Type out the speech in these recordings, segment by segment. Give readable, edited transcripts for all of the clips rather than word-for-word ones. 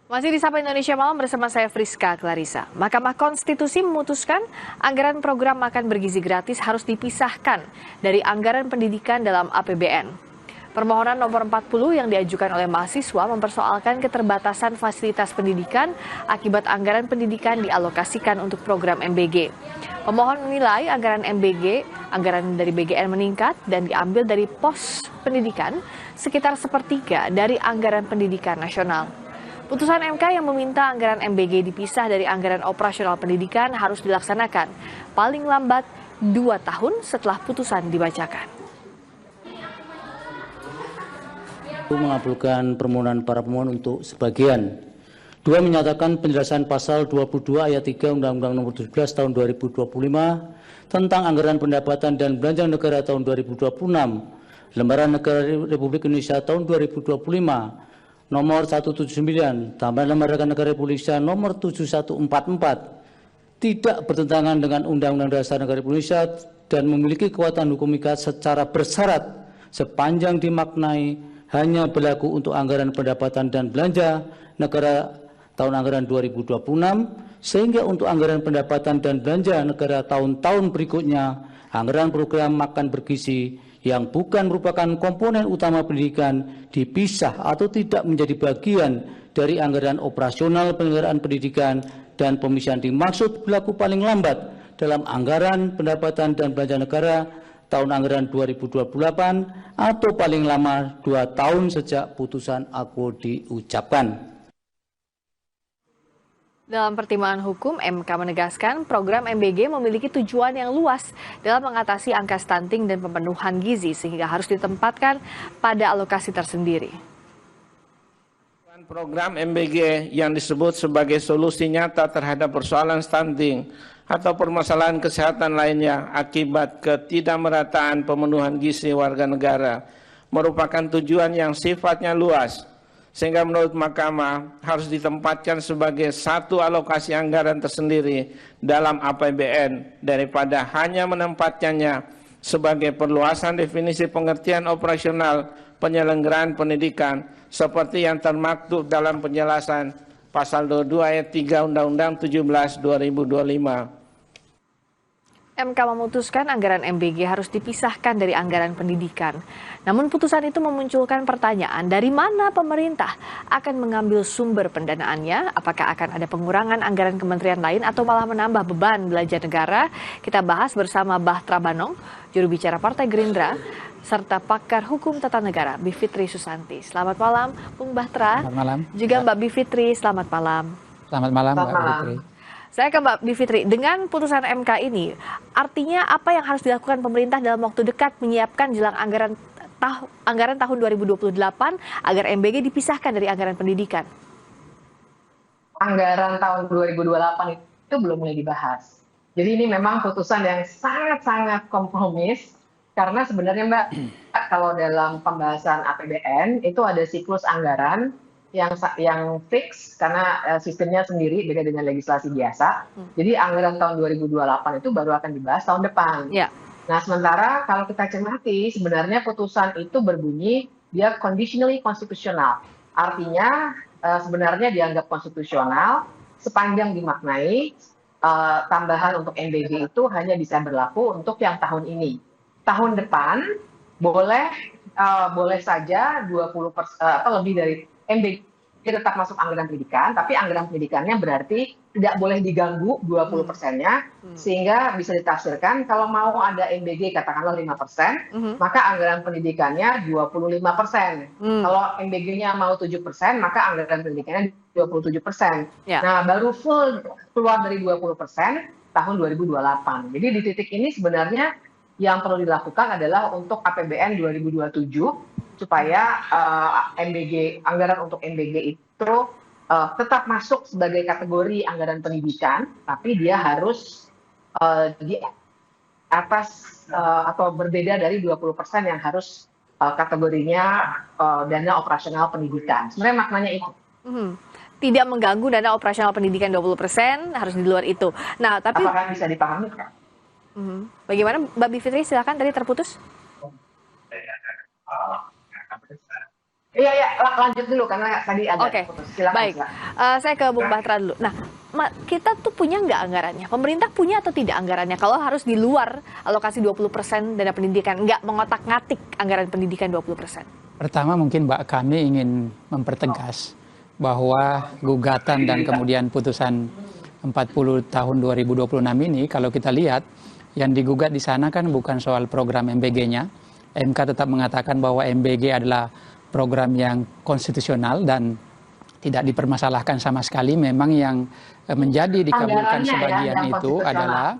Masih di Sapa Indonesia Malam bersama saya Friska Clarissa. Mahkamah Konstitusi memutuskan anggaran program makan bergizi gratis harus dipisahkan dari anggaran pendidikan dalam APBN. Permohonan nomor 40 yang diajukan oleh mahasiswa mempersoalkan keterbatasan fasilitas pendidikan akibat anggaran pendidikan dialokasikan untuk program MBG. Pemohon menilai anggaran MBG, anggaran dari BGN meningkat dan diambil dari pos pendidikan sekitar sepertiga dari anggaran pendidikan nasional. Putusan MK yang meminta anggaran MBG dipisah dari anggaran operasional pendidikan harus dilaksanakan paling lambat 2 tahun setelah putusan dibacakan. Mengabulkan permohonan para pemohon untuk sebagian. 2 menyatakan penjelasan pasal 22 ayat 3 Undang-Undang Nomor 17 Tahun 2025 tentang anggaran pendapatan dan belanja negara tahun 2026, Lembaran Negara Republik Indonesia tahun 2025, Nomor 179, tambahan Lembaran Negara Republik Indonesia Nomor 7144, tidak bertentangan dengan Undang-Undang Dasar Negara Republik Indonesia dan memiliki kekuatan hukum ikat secara bersyarat sepanjang dimaknai hanya berlaku untuk anggaran pendapatan dan belanja negara tahun anggaran 2026, sehingga untuk anggaran pendapatan dan belanja negara tahun-tahun berikutnya, anggaran program makan bergizi yang bukan merupakan komponen utama pendidikan dipisah atau tidak menjadi bagian dari anggaran operasional penyelenggaraan pendidikan, dan pemisahan dimaksud berlaku paling lambat dalam anggaran pendapatan dan belanja negara tahun anggaran 2028 atau paling lama 2 tahun sejak putusan aku diucapkan. Dalam pertimbangan hukum, MK menegaskan program MBG memiliki tujuan yang luas dalam mengatasi angka stunting dan pemenuhan gizi sehingga harus ditempatkan pada alokasi tersendiri. Program MBG yang disebut sebagai solusi nyata terhadap persoalan stunting atau permasalahan kesehatan lainnya akibat ketidakmerataan pemenuhan gizi warga negara merupakan tujuan yang sifatnya luas, sehingga menurut Mahkamah harus ditempatkan sebagai satu alokasi anggaran tersendiri dalam APBN daripada hanya menempatkannya sebagai perluasan definisi pengertian operasional penyelenggaraan pendidikan seperti yang termaktub dalam penjelasan pasal 22 ayat 3 Undang-Undang 17 2025. MK memutuskan anggaran MBG harus dipisahkan dari anggaran pendidikan. Namun putusan itu memunculkan pertanyaan dari mana pemerintah akan mengambil sumber pendanaannya, apakah akan ada pengurangan anggaran kementerian lain atau malah menambah beban belanja negara. Kita bahas bersama Bahtra Banong, juru bicara Partai Gerindra, serta pakar hukum tata negara Bivitri Susanti. Selamat malam, Bung Bahtra. Selamat malam. Juga Mbak Bivitri, selamat malam. Selamat malam, Mbak Bivitri. Saya ke Mbak Bivitri, dengan putusan MK ini, artinya apa yang harus dilakukan pemerintah dalam waktu dekat menyiapkan jelang anggaran tahun 2028 agar MBG dipisahkan dari anggaran pendidikan? Anggaran tahun 2028 itu belum mulai dibahas. Jadi ini memang putusan yang sangat-sangat kompromis, karena sebenarnya Mbak, kalau dalam pembahasan APBN itu ada siklus anggaran yang fix karena sistemnya sendiri beda dengan legislasi biasa. Jadi anggaran tahun 2028 itu baru akan dibahas tahun depan. Ya. Nah, sementara kalau kita cermati sebenarnya putusan itu berbunyi dia conditionally konstitusional. Artinya sebenarnya dianggap konstitusional sepanjang dimaknai tambahan untuk MBG itu hanya bisa berlaku untuk yang tahun ini. Tahun depan boleh saja 20% atau lebih dari MBG tetap masuk anggaran pendidikan, tapi anggaran pendidikannya berarti tidak boleh diganggu 20%-nya, sehingga bisa ditafsirkan kalau mau ada MBG katakanlah 5%, maka anggaran pendidikannya 25%. Kalau MBG-nya mau 7%, maka anggaran pendidikannya 27%. Ya. Nah, baru full keluar dari 20% tahun 2028. Jadi di titik ini sebenarnya yang perlu dilakukan adalah untuk APBN 2027 supaya anggaran untuk MBG itu tetap masuk sebagai kategori anggaran pendidikan, tapi dia harus di atas atau berbeda dari 20% yang harus kategorinya dana operasional pendidikan. Sebenarnya maknanya itu. Tidak mengganggu dana operasional pendidikan 20%, harus di luar itu. Nah, tapi apakah bisa dipahami, Kak? Bagaimana Mbak Bivitri, silakan, tadi terputus. Iya, iya, lanjut dulu karena tadi agak Oke, putus. Silakan, baik. silakan. Saya ke Bung Batra dulu. Nah, kita tuh punya nggak anggarannya? Pemerintah punya atau tidak anggarannya? Kalau harus di luar alokasi 20% dana pendidikan, nggak mengotak-ngatik anggaran pendidikan 20%. Pertama mungkin Mbak, kami ingin mempertegas bahwa gugatan dan kemudian putusan 40 tahun 2026 ini, kalau kita lihat yang digugat di sana kan bukan soal program MBG-nya. MK tetap mengatakan bahwa MBG adalah program yang konstitusional dan tidak dipermasalahkan sama sekali. Memang yang menjadi dikabulkan Anggarannya sebagian yang itu konstitusional. adalah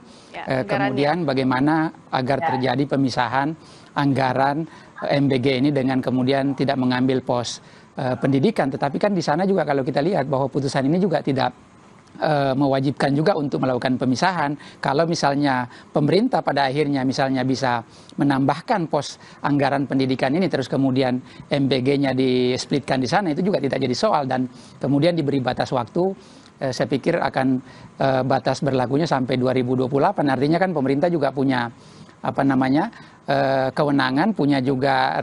kemudian bagaimana agar terjadi pemisahan anggaran MBG ini dengan kemudian tidak mengambil pos pendidikan. Tetapi kan di sana juga kalau kita lihat bahwa putusan ini juga tidak mewajibkan juga untuk melakukan pemisahan. Kalau misalnya pemerintah pada akhirnya misalnya bisa menambahkan pos anggaran pendidikan ini terus kemudian MBG-nya displitkan di sana, itu juga tidak jadi soal dan kemudian diberi batas waktu. Saya pikir akan batas berlakunya sampai 2028. Artinya kan pemerintah juga punya kewenangan, punya juga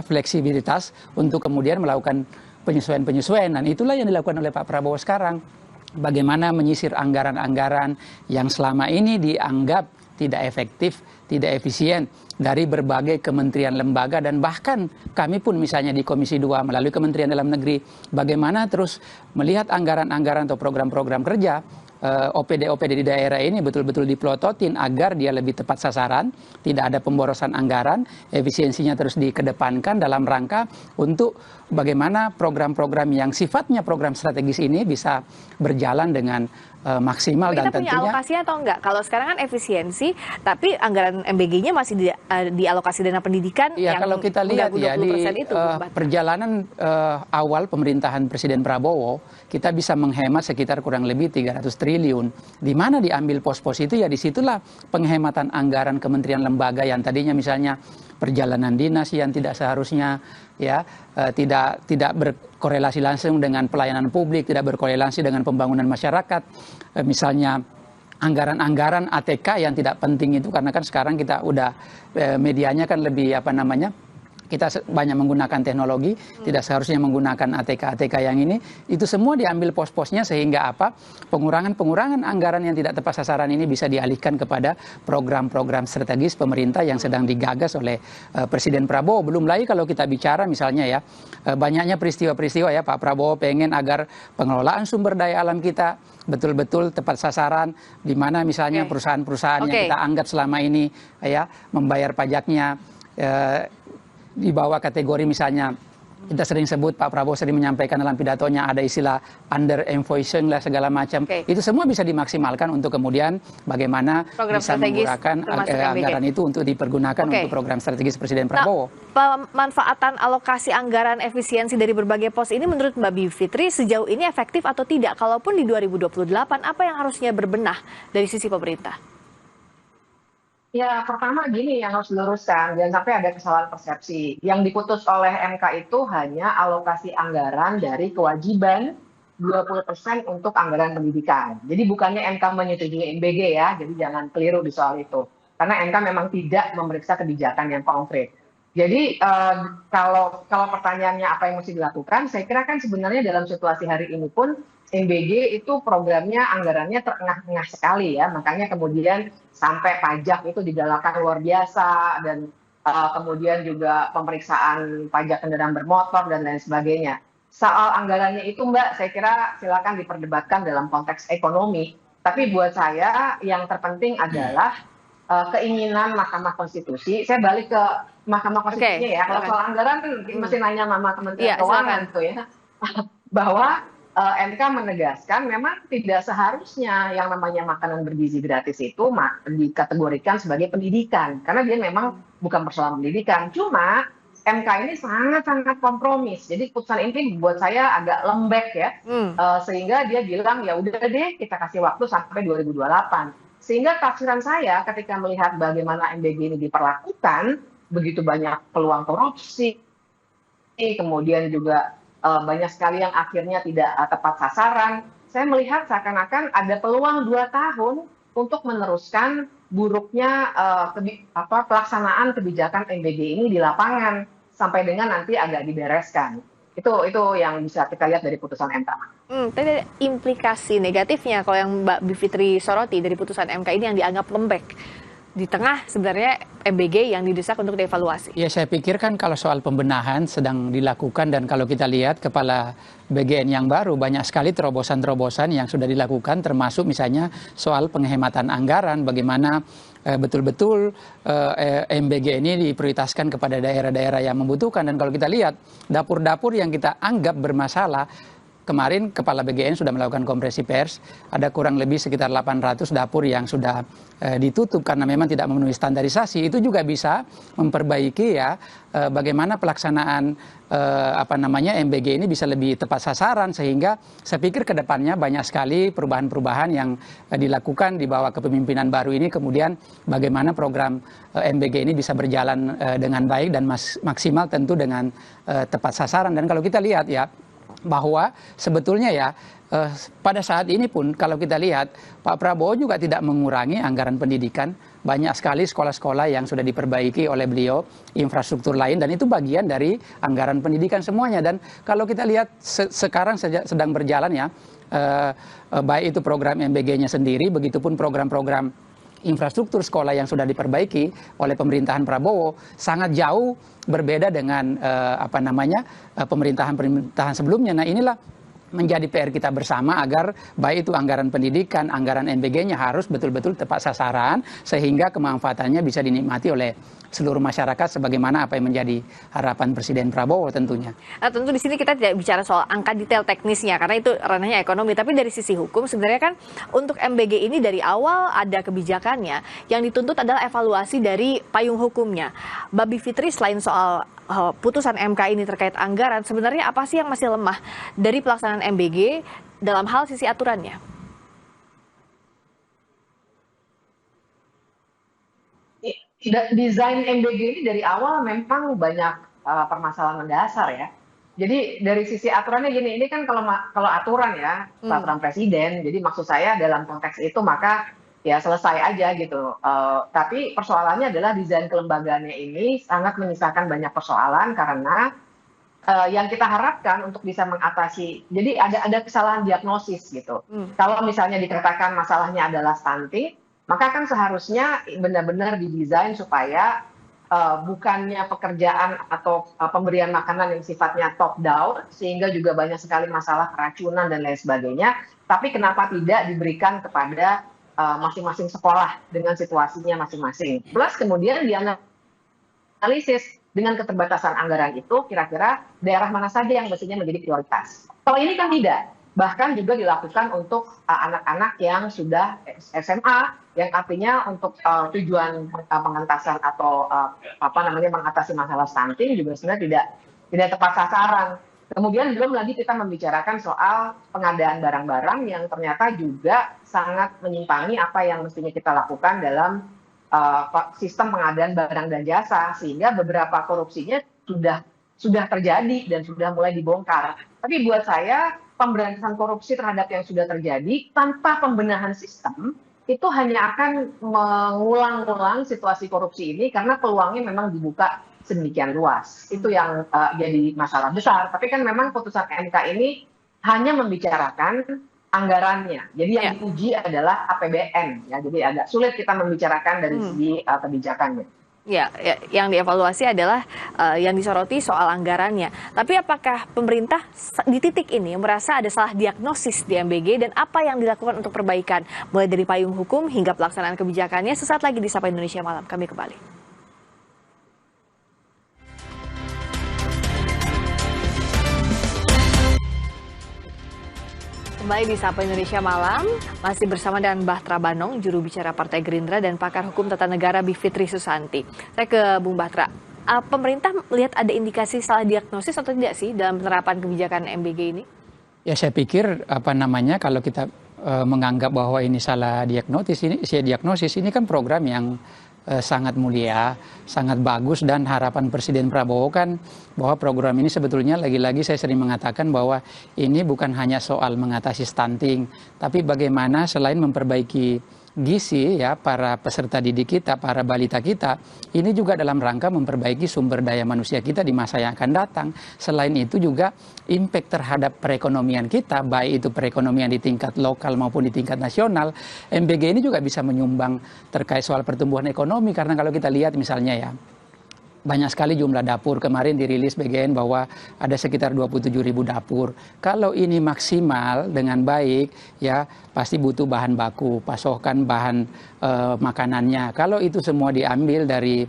fleksibilitas untuk kemudian melakukan penyesuaian-penyesuaian, dan itulah yang dilakukan oleh Pak Prabowo sekarang. Bagaimana menyisir anggaran-anggaran yang selama ini dianggap tidak efektif, tidak efisien dari berbagai kementerian lembaga, dan bahkan kami pun misalnya di Komisi 2 melalui Kementerian Dalam Negeri, bagaimana terus melihat anggaran-anggaran atau program-program kerja OPD-OPD di daerah ini betul-betul dipelototin agar dia lebih tepat sasaran, tidak ada pemborosan anggaran, efisiensinya terus dikedepankan dalam rangka untuk bagaimana program-program yang sifatnya program strategis ini bisa berjalan dengan maksimal. Dan kita punya tentunya alokasinya atau enggak? Kalau sekarang kan efisiensi, tapi anggaran MBG-nya masih dialokasi dana pendidikan ya, yang kalau kita lihat ya di itu, perjalanan awal pemerintahan Presiden Prabowo, kita bisa menghemat sekitar kurang lebih 300 triliun. Di mana diambil pos-pos itu, ya disitulah penghematan anggaran kementerian lembaga yang tadinya misalnya perjalanan dinas yang tidak seharusnya ya tidak berkorelasi langsung dengan pelayanan publik, tidak berkorelasi dengan pembangunan masyarakat, misalnya anggaran-anggaran ATK yang tidak penting itu, karena kan sekarang kita udah medianya kan lebih kita banyak menggunakan teknologi, tidak seharusnya menggunakan ATK-ATK yang ini, itu semua diambil pos-posnya sehingga pengurangan-pengurangan anggaran yang tidak tepat sasaran ini bisa dialihkan kepada program-program strategis pemerintah yang sedang digagas oleh Presiden Prabowo. Belum lagi kalau kita bicara misalnya ya, banyaknya peristiwa-peristiwa ya, Pak Prabowo pengen agar pengelolaan sumber daya alam kita betul-betul tepat sasaran, di mana misalnya perusahaan-perusahaan yang kita anggap selama ini ya membayar pajaknya di bawah kategori misalnya kita sering sebut, Pak Prabowo sering menyampaikan dalam pidatonya ada istilah under invoicing lah segala macam. Itu semua bisa dimaksimalkan untuk kemudian bagaimana bisa menggunakan anggaran itu untuk dipergunakan untuk program strategis Presiden Prabowo. Pemanfaatan alokasi anggaran efisiensi dari berbagai pos ini menurut Mbak Bivitri sejauh ini efektif atau tidak? Kalaupun di 2028 apa yang harusnya berbenah dari sisi pemerintah? Ya, pertama gini yang harus diluruskan, jangan sampai ada kesalahan persepsi. Yang diputus oleh MK itu hanya alokasi anggaran dari kewajiban 20% untuk anggaran pendidikan. Jadi bukannya MK menyetujui MBG ya, jadi jangan keliru di soal itu. Karena MK memang tidak memeriksa kebijakan yang konkret. Jadi kalau pertanyaannya apa yang mesti dilakukan, saya kira kan sebenarnya dalam situasi hari ini pun MBG itu programnya anggarannya terengah-engah sekali ya, makanya kemudian sampai pajak itu digalakan luar biasa, dan kemudian juga pemeriksaan pajak kendaraan bermotor dan lain sebagainya. Soal anggarannya itu Mbak, saya kira silakan diperdebatkan dalam konteks ekonomi, tapi buat saya yang terpenting adalah keinginan Mahkamah Konstitusi. Saya balik ke Mahkamah Konstitusinya ya, kalau soal anggaran mesti nanya sama Kementerian Keuangan tuh ya, bahwa MK menegaskan memang tidak seharusnya yang namanya makanan bergizi gratis itu dikategorikan sebagai pendidikan, karena dia memang bukan persoalan pendidikan. Cuma MK ini sangat-sangat kompromis, jadi putusan ini buat saya agak lembek ya, sehingga dia bilang ya udah deh kita kasih waktu sampai 2028. Sehingga tafsiran saya ketika melihat bagaimana MBG ini diperlakukan, begitu banyak peluang korupsi, kemudian juga banyak sekali yang akhirnya tidak tepat sasaran. Saya melihat seakan-akan ada peluang 2 tahun untuk meneruskan buruknya pelaksanaan kebijakan MBG ini di lapangan. sampai dengan nanti agak dibereskan. Itu yang bisa kita lihat dari putusan MK. Tapi ada implikasi negatifnya kalau yang Mbak Bivitri soroti dari putusan MK ini yang dianggap lembek. Di tengah sebenarnya MBG yang didesak untuk dievaluasi. Ya, saya pikir kan kalau soal pembenahan sedang dilakukan, dan kalau kita lihat kepala BGN yang baru banyak sekali terobosan-terobosan yang sudah dilakukan, termasuk misalnya soal penghematan anggaran, bagaimana betul-betul MBG ini diprioritaskan kepada daerah-daerah yang membutuhkan. Dan kalau kita lihat dapur-dapur yang kita anggap bermasalah, kemarin Kepala BGN sudah melakukan konferensi pers, ada kurang lebih sekitar 800 dapur yang sudah ditutup karena memang tidak memenuhi standarisasi. Itu juga bisa memperbaiki ya bagaimana pelaksanaan MBG ini bisa lebih tepat sasaran, sehingga saya pikir ke depannya banyak sekali perubahan-perubahan yang dilakukan di bawah kepemimpinan baru ini, kemudian bagaimana program MBG ini bisa berjalan dengan baik dan maksimal, tentu dengan tepat sasaran. Dan kalau kita lihat ya, bahwa sebetulnya ya pada saat ini pun kalau kita lihat Pak Prabowo juga tidak mengurangi anggaran pendidikan. Banyak sekali sekolah-sekolah yang sudah diperbaiki oleh beliau, infrastruktur lain, dan itu bagian dari anggaran pendidikan semuanya. Dan kalau kita lihat sekarang sedang berjalan ya, baik itu program MBG-nya sendiri, begitupun program-program infrastruktur sekolah yang sudah diperbaiki oleh pemerintahan Prabowo, sangat jauh berbeda dengan pemerintahan sebelumnya. Nah, inilah menjadi PR kita bersama agar baik itu anggaran pendidikan, anggaran MBG-nya harus betul-betul tepat sasaran, sehingga kemanfaatannya bisa dinikmati oleh seluruh masyarakat sebagaimana apa yang menjadi harapan Presiden Prabowo tentunya. Nah, tentu di sini kita tidak bicara soal angka detail teknisnya karena itu ranahnya ekonomi, tapi dari sisi hukum sebenarnya kan untuk MBG ini dari awal ada kebijakannya, yang dituntut adalah evaluasi dari payung hukumnya. Mbak Bivitri, selain soal putusan MK ini terkait anggaran, sebenarnya apa sih yang masih lemah dari pelaksanaan MBG dalam hal sisi aturannya? Desain MBG ini dari awal memang banyak permasalahan mendasar ya. Jadi dari sisi aturannya gini, ini kan kalau aturan ya, peraturan presiden, jadi maksud saya dalam konteks itu maka ya selesai aja gitu. Tapi persoalannya adalah desain kelembagaannya ini sangat menyisakan banyak persoalan karena yang kita harapkan untuk bisa mengatasi, jadi ada kesalahan diagnosis gitu. Kalau misalnya dikatakan masalahnya adalah stunting, maka kan seharusnya benar-benar didesain supaya bukannya pekerjaan atau pemberian makanan yang sifatnya top down, sehingga juga banyak sekali masalah keracunan dan lain sebagainya, tapi kenapa tidak diberikan kepada masing-masing sekolah dengan situasinya masing-masing. Plus kemudian dianalisis dengan keterbatasan anggaran itu, kira-kira daerah mana saja yang mestinya menjadi prioritas. Kalau ini kan tidak. Bahkan juga dilakukan untuk anak-anak yang sudah SMA, yang artinya untuk tujuan pengentasan atau mengatasi masalah stunting juga sebenarnya tidak tepat sasaran. Kemudian belum lagi kita membicarakan soal pengadaan barang-barang yang ternyata juga sangat menyimpangi apa yang mestinya kita lakukan dalam sistem pengadaan barang dan jasa, sehingga beberapa korupsinya sudah terjadi dan sudah mulai dibongkar. Tapi buat saya pemberantasan korupsi terhadap yang sudah terjadi tanpa pembenahan sistem itu hanya akan mengulang-ulang situasi korupsi ini karena peluangnya memang dibuka sedemikian luas. Itu yang jadi masalah besar. Tapi kan memang putusan MK ini hanya membicarakan anggarannya. Jadi yang diuji adalah APBN. Ya, jadi agak sulit kita membicarakan dari segi kebijakannya. Ya, yang dievaluasi adalah yang disoroti soal anggarannya. Tapi apakah pemerintah di titik ini merasa ada salah diagnosis di MBG dan apa yang dilakukan untuk perbaikan? Mulai dari payung hukum hingga pelaksanaan kebijakannya. Sesaat lagi di Sapa Indonesia Malam. Kami kembali. Kembali di Sapa Indonesia Malam, masih bersama dengan Bachtra Banong, juru bicara Partai Gerindra, dan pakar hukum tata negara Bivitri Susanti. Saya ke Bung Bachtra. Pemerintah melihat ada indikasi salah diagnosis atau tidak sih dalam penerapan kebijakan MBG ini? Ya, saya pikir kalau kita menganggap bahwa ini salah diagnosis ini kan program yang sangat mulia, sangat bagus, dan harapan Presiden Prabowo kan bahwa program ini sebetulnya lagi-lagi saya sering mengatakan bahwa ini bukan hanya soal mengatasi stunting, tapi bagaimana selain memperbaiki gizi ya para peserta didik kita, para balita kita, ini juga dalam rangka memperbaiki sumber daya manusia kita di masa yang akan datang. Selain itu juga impact terhadap perekonomian kita, baik itu perekonomian di tingkat lokal maupun di tingkat nasional. MBG ini juga bisa menyumbang terkait soal pertumbuhan ekonomi, karena kalau kita lihat misalnya ya, banyak sekali jumlah dapur. Kemarin dirilis BGN bahwa ada sekitar 27.000 dapur. Kalau ini maksimal dengan baik, ya pasti butuh bahan baku, pasokan bahan makanannya. Kalau itu semua diambil dari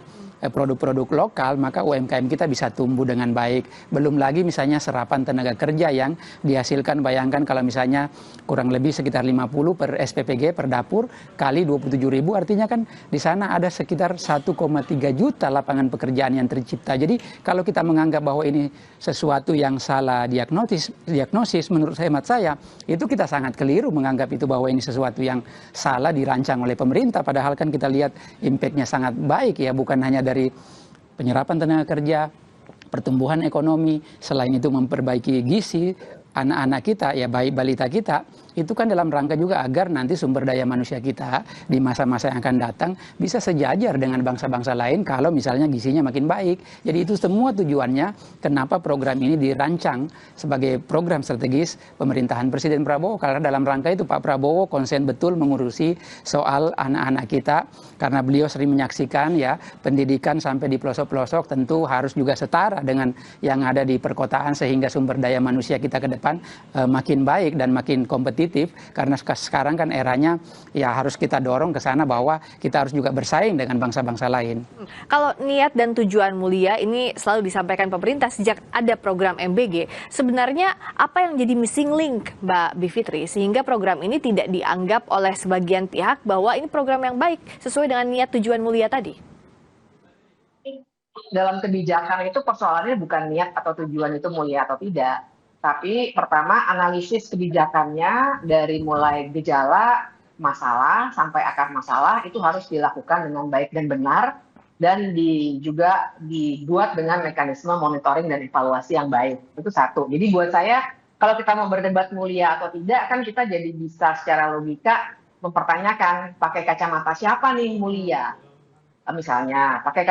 produk-produk lokal, maka UMKM kita bisa tumbuh dengan baik. Belum lagi misalnya serapan tenaga kerja yang dihasilkan, bayangkan kalau misalnya kurang lebih sekitar 50 per SPPG per dapur kali 27.000, artinya kan di sana ada sekitar 1,3 juta lapangan pekerjaan yang tercipta. Jadi kalau kita menganggap bahwa ini sesuatu yang salah diagnosis menurut hemat saya, itu kita sangat keliru menganggap itu bahwa ini sesuatu yang salah dirancang oleh pemerintah. Padahal kan kita lihat impact-nya sangat baik ya, bukan hanya dari penyerapan tenaga kerja, pertumbuhan ekonomi, selain itu memperbaiki gizi anak-anak kita, ya baik balita kita, itu kan dalam rangka juga agar nanti sumber daya manusia kita di masa-masa yang akan datang bisa sejajar dengan bangsa-bangsa lain kalau misalnya gizinya makin baik. Jadi itu semua tujuannya kenapa program ini dirancang sebagai program strategis pemerintahan Presiden Prabowo, karena dalam rangka itu Pak Prabowo konsen betul mengurusi soal anak-anak kita, karena beliau sering menyaksikan ya pendidikan sampai di pelosok-pelosok tentu harus juga setara dengan yang ada di perkotaan, sehingga sumber daya manusia kita ke depan makin baik dan makin kompetitif, karena sekarang kan eranya ya harus kita dorong ke sana bahwa kita harus juga bersaing dengan bangsa-bangsa lain. Kalau niat dan tujuan mulia ini selalu disampaikan pemerintah sejak ada program MBG, sebenarnya apa yang jadi missing link, Mbak Bivitri, sehingga program ini tidak dianggap oleh sebagian pihak bahwa ini program yang baik sesuai dengan niat tujuan mulia tadi? Dalam kebijakan itu persoalannya bukan niat atau tujuan itu mulia atau tidak. Tapi pertama analisis kebijakannya dari mulai gejala masalah sampai akar masalah itu harus dilakukan dengan baik dan benar, dan juga dibuat dengan mekanisme monitoring dan evaluasi yang baik. Itu satu. Jadi buat saya kalau kita mau berdebat mulia atau tidak kan kita jadi bisa secara logika mempertanyakan pakai kacamata siapa nih mulia. Misalnya pakai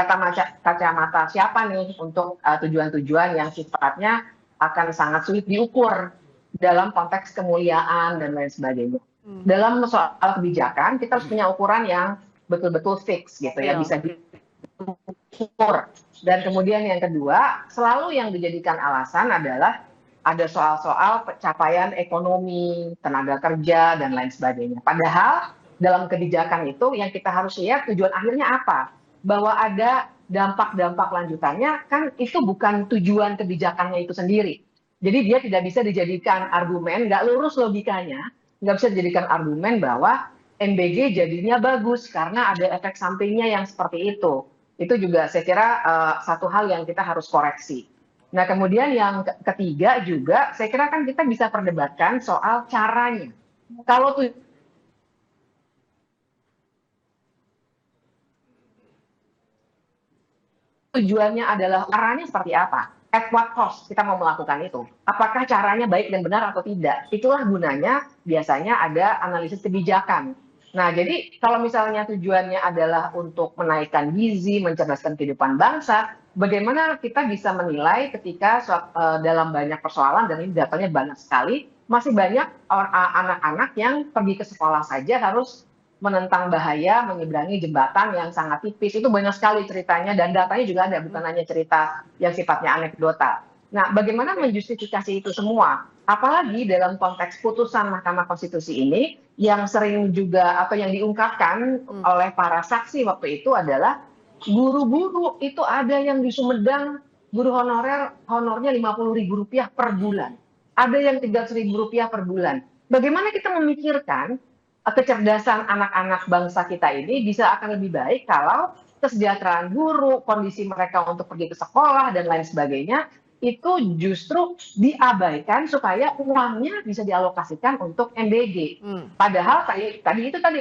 kacamata siapa nih untuk tujuan-tujuan yang sifatnya akan sangat sulit diukur dalam konteks kemuliaan dan lain sebagainya. Dalam soal kebijakan, kita harus punya ukuran yang betul-betul fix gitu ya, bisa diukur. Dan kemudian yang kedua, selalu yang dijadikan alasan adalah ada soal-soal capaian ekonomi, tenaga kerja, dan lain sebagainya. Padahal dalam kebijakan itu yang kita harus lihat tujuan akhirnya apa? Bahwa ada dampak-dampak lanjutannya, kan itu bukan tujuan kebijakannya itu sendiri. Jadi dia tidak bisa dijadikan argumen, nggak lurus logikanya, nggak bisa dijadikan argumen bahwa MBG jadinya bagus karena ada efek sampingnya yang seperti itu. Itu juga saya kira satu hal yang kita harus koreksi. Nah kemudian yang ketiga juga, saya kira kan kita bisa perdebatkan soal caranya. Kalau tujuannya adalah caranya seperti apa? At what cost kita mau melakukan itu? Apakah caranya baik dan benar atau tidak? Itulah gunanya biasanya ada analisis kebijakan. Nah, jadi kalau misalnya tujuannya adalah untuk menaikkan gizi, mencerdaskan kehidupan bangsa, bagaimana kita bisa menilai ketika dalam banyak persoalan, dan ini datanya banyak sekali, masih banyak anak-anak yang pergi ke sekolah saja harus menentang bahaya, menyeberangi jembatan yang sangat tipis. Itu banyak sekali ceritanya, dan datanya juga ada, bukan hanya cerita yang sifatnya anekdotal. Nah, bagaimana menjustifikasi itu semua? Apalagi dalam konteks putusan Mahkamah Konstitusi ini, yang sering juga atau yang diungkapkan oleh para saksi waktu itu adalah guru-guru itu ada yang di Sumedang, guru honornya Rp50.000 per bulan. Ada yang Rp300.000 per bulan. Bagaimana kita memikirkan kecerdasan anak-anak bangsa kita ini bisa akan lebih baik kalau kesejahteraan guru, kondisi mereka untuk pergi ke sekolah, dan lain sebagainya, itu justru diabaikan supaya uangnya bisa dialokasikan untuk MBG. Padahal tadi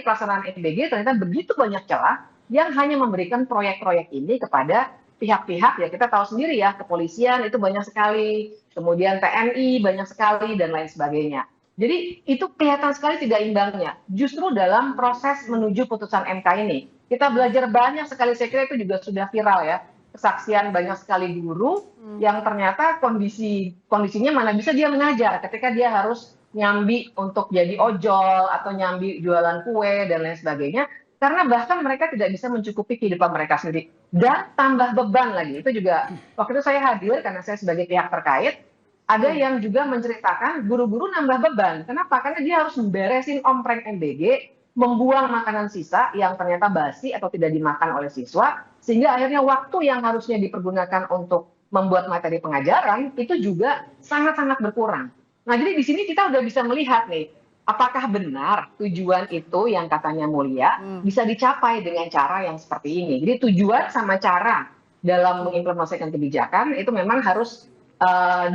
pelaksanaan MBG ternyata begitu banyak celah yang hanya memberikan proyek-proyek ini kepada pihak-pihak, ya kita tahu sendiri ya, kepolisian itu banyak sekali, kemudian TNI banyak sekali, dan lain sebagainya. Jadi itu kelihatan sekali tidak imbangnya. Justru dalam proses menuju putusan MK ini, kita belajar banyak sekali, saya kira itu juga sudah viral ya, kesaksian banyak sekali guru yang ternyata kondisinya mana bisa dia mengajar ketika dia harus nyambi untuk jadi ojol atau nyambi jualan kue dan lain sebagainya, karena bahkan mereka tidak bisa mencukupi kehidupan mereka sendiri. Dan tambah beban lagi, itu juga waktu itu saya hadir karena saya sebagai pihak terkait, ada yang juga menceritakan guru-guru nambah beban. Kenapa? Karena dia harus memberesin ompreng MBG, membuang makanan sisa yang ternyata basi atau tidak dimakan oleh siswa, sehingga akhirnya waktu yang harusnya dipergunakan untuk membuat materi pengajaran itu juga sangat-sangat berkurang. Nah, jadi di sini kita udah bisa melihat nih, apakah benar tujuan itu yang katanya mulia bisa dicapai dengan cara yang seperti ini. Jadi tujuan sama cara dalam mengimplementasikan kebijakan itu memang harus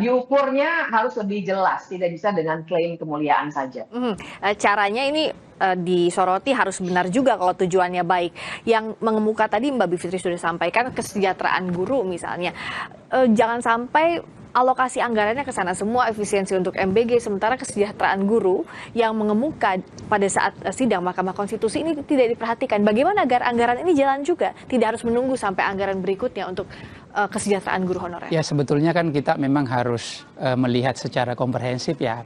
diukurnya harus lebih jelas, tidak bisa dengan klaim kemuliaan saja. Caranya ini disoroti harus benar juga kalau tujuannya baik. Yang mengemuka tadi Mbak Bivitri sudah sampaikan kesejahteraan guru misalnya. Jangan sampai alokasi anggarannya ke sana semua, efisiensi untuk MBG, sementara kesejahteraan guru yang mengemuka pada saat sidang Mahkamah Konstitusi ini tidak diperhatikan. Bagaimana agar anggaran ini jalan juga, tidak harus menunggu sampai anggaran berikutnya untuk kesejahteraan guru honorer? Ya, sebetulnya kan kita memang harus melihat secara komprehensif ya.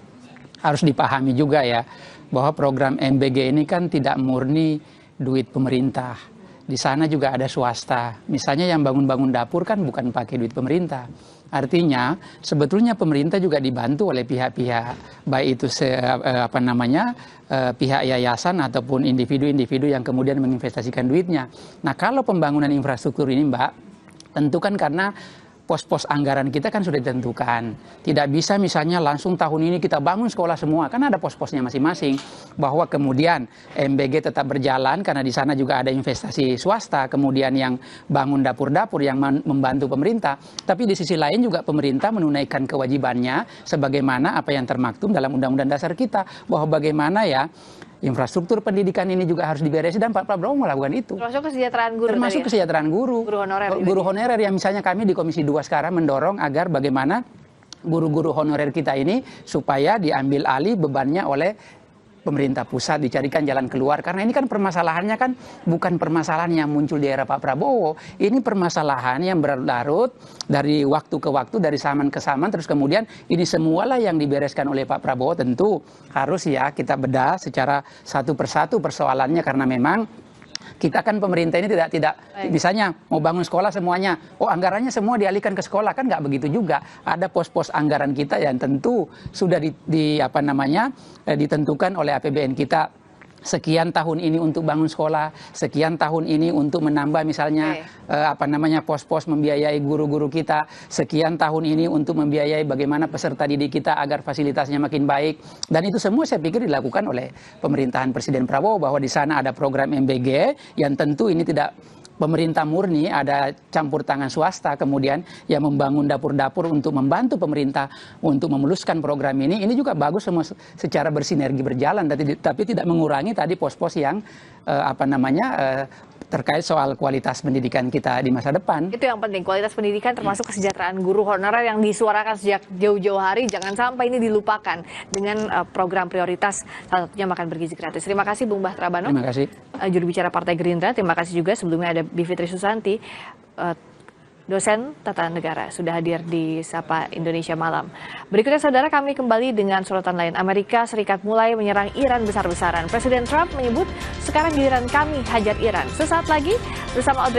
Harus dipahami juga ya bahwa program MBG ini kan tidak murni duit pemerintah. Di sana juga ada swasta. Misalnya yang bangun-bangun dapur kan bukan pakai duit pemerintah. Artinya sebetulnya pemerintah juga dibantu oleh pihak-pihak, baik itu pihak yayasan ataupun individu-individu yang kemudian menginvestasikan duitnya. Nah, kalau pembangunan infrastruktur ini, Mbak, tentu kan karena pos-pos anggaran kita kan sudah ditentukan. Tidak bisa misalnya langsung tahun ini kita bangun sekolah semua, kan ada pos-posnya masing-masing. Bahwa kemudian MBG tetap berjalan karena di sana juga ada investasi swasta, kemudian yang bangun dapur-dapur yang membantu pemerintah. Tapi di sisi lain juga pemerintah menunaikan kewajibannya sebagaimana apa yang termaktub dalam Undang-Undang Dasar kita, bahwa bagaimana ya infrastruktur pendidikan ini juga harus diberesin, dan Pak Prabowo melakukan itu. Termasuk kesejahteraan guru. Termasuk kesejahteraan guru. Guru honorer. Guru honorer yang misalnya kami di Komisi 2 sekarang mendorong agar bagaimana guru-guru honorer kita ini supaya diambil alih bebannya oleh pemerintah pusat, dicarikan jalan keluar. Karena ini kan permasalahannya kan bukan permasalahan yang muncul di era Pak Prabowo. Ini permasalahan yang berlarut dari waktu ke waktu, dari zaman ke zaman, terus kemudian ini semualah yang dibereskan oleh Pak Prabowo. Tentu harus ya kita bedah secara satu persatu persoalannya, karena memang kita kan pemerintah ini tidak misalnya mau bangun sekolah semuanya, anggarannya semua dialihkan ke sekolah, kan nggak begitu juga. Ada pos-pos anggaran kita yang tentu sudah ditentukan oleh APBN kita. Sekian tahun ini untuk bangun sekolah, sekian tahun ini untuk menambah misalnya pos-pos membiayai guru-guru kita, sekian tahun ini untuk membiayai bagaimana peserta didik kita agar fasilitasnya makin baik. Dan itu semua saya pikir dilakukan oleh pemerintahan Presiden Prabowo, bahwa di sana ada program MBG yang tentu ini tidak pemerintah murni, ada campur tangan swasta kemudian yang membangun dapur-dapur untuk membantu pemerintah untuk memuluskan program ini. Ini juga bagus semua secara bersinergi berjalan, tapi tidak mengurangi tadi pos-pos yang terkait soal kualitas pendidikan kita di masa depan. Itu yang penting, kualitas pendidikan termasuk kesejahteraan guru honorer yang disuarakan sejak jauh-jauh hari. Jangan sampai ini dilupakan dengan program prioritas, salah satunya makan bergizi gratis. Terima kasih Bung Bahtera Bano. Terima kasih. Juru bicara Partai Gerindra. Terima kasih juga sebelumnya ada Bivitri Susanti, dosen tata negara, sudah hadir di Sapa Indonesia Malam. Berikutnya saudara, kami kembali dengan sorotan lain. Amerika Serikat mulai menyerang Iran besar-besaran. Presiden Trump menyebut sekarang giliran kami hajar Iran. Sesaat lagi bersama Audrey